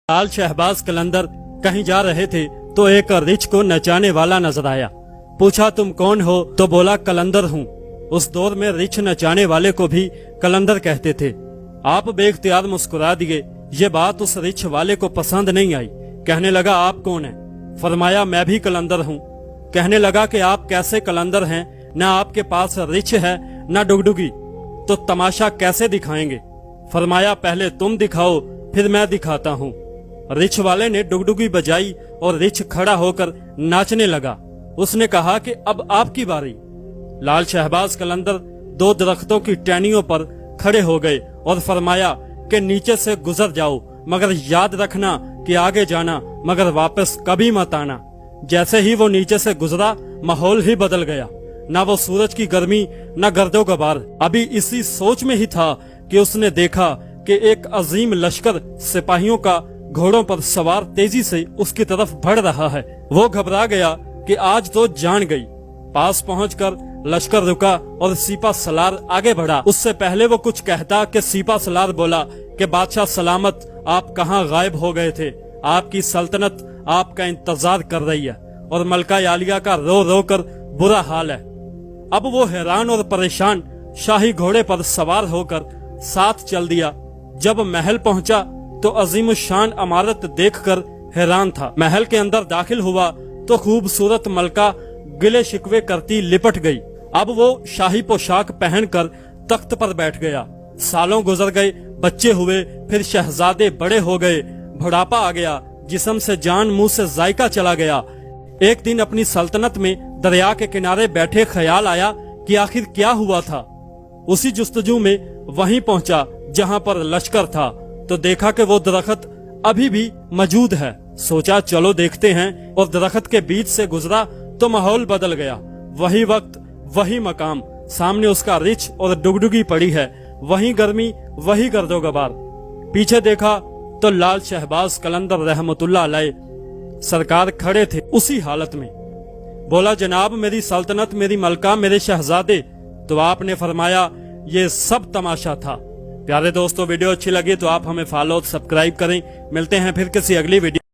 लाल शहबाज कलंदर कहीं जा रहे थे तो एक रिछ को नचाने वाला नजर आया। पूछा तुम कौन हो? तो बोला कलंदर हूँ। उस दौर में रिछ नचाने वाले को भी कलंदर कहते थे। आप बेख्तियार मुस्कुरा दिए। ये बात उस रिछ वाले को पसंद नहीं आई। कहने लगा आप कौन है? फरमाया मैं भी कलंदर हूँ। कहने लगा कि आप कैसे कलंदर हैं? न आपके पास रिछ है न डुगडुगी, तो तमाशा कैसे दिखाएंगे? फरमाया पहले तुम दिखाओ फिर मैं दिखाता हूँ। रिछ वाले ने डुगडुगी बजाई और रिछ खड़ा होकर नाचने लगा। उसने कहा कि अब आपकी बारी। लाल शहबाज कलंदर दो दरख्तों की टहनियों पर खड़े हो गए और फरमाया कि नीचे से गुजर जाओ, मगर याद रखना कि आगे जाना मगर वापस कभी मत आना। जैसे ही वो नीचे से गुजरा माहौल ही बदल गया। न वो सूरज की गर्मी न गर्दो गबार। अभी इसी सोच में ही था कि उसने देखा कि एक अजीम लश्कर सिपाहियों का घोड़ों पर सवार तेजी से उसकी तरफ बढ़ रहा है। वो घबरा गया कि आज तो जान गई। पास पहुंचकर लश्कर रुका और सीपा सलार आगे बढ़ा। उससे पहले वो कुछ कहता कि सीपा सलार बोला कि बादशाह सलामत, आप कहाँ गायब हो गए थे? आपकी सल्तनत आपका इंतजार कर रही है और मलका यालिया का रो रो कर बुरा हाल है। अब वो हैरान और परेशान शाही घोड़े पर सवार होकर साथ चल दिया। जब महल पहुंचा तो अजीम शान इमारत देखकर हैरान था। महल के अंदर दाखिल हुआ तो खूबसूरत मलका गिले शिकवे करती लिपट गई। अब वो शाही पोशाक पहनकर तख्त पर बैठ गया। सालों गुजर गए, बच्चे हुए, फिर शहजादे बड़े हो गए, बुढ़ापा आ गया, जिस्म से जान मुंह से जायका चला गया। एक दिन अपनी सल्तनत में दरिया के किनारे बैठे ख्याल आया कि आखिर क्या हुआ था। उसी जुस्तजू में वहीं पहुंचा जहां पर लश्कर था तो देखा कि वो दरख्त अभी भी मौजूद है। सोचा चलो देखते हैं, और दरख्त के बीच से गुजरा तो माहौल बदल गया। वही वक्त वही मकाम, सामने उसका रिछ और डुगडुगी पड़ी है। वही गर्मी वही गर्दो गबार। पीछे देखा तो लाल शहबाज कलंदर रहमतुल्लाह अलैह सरकार खड़े थे उसी हालत में। बोला जनाब मेरी सल्तनत, मेरी मलका, मेरे शहजादे। तो आपने फरमाया ये सब तमाशा था। प्यारे दोस्तों, वीडियो अच्छी लगी तो आप हमें फॉलो सब्सक्राइब करें। मिलते हैं फिर किसी अगली वीडियो।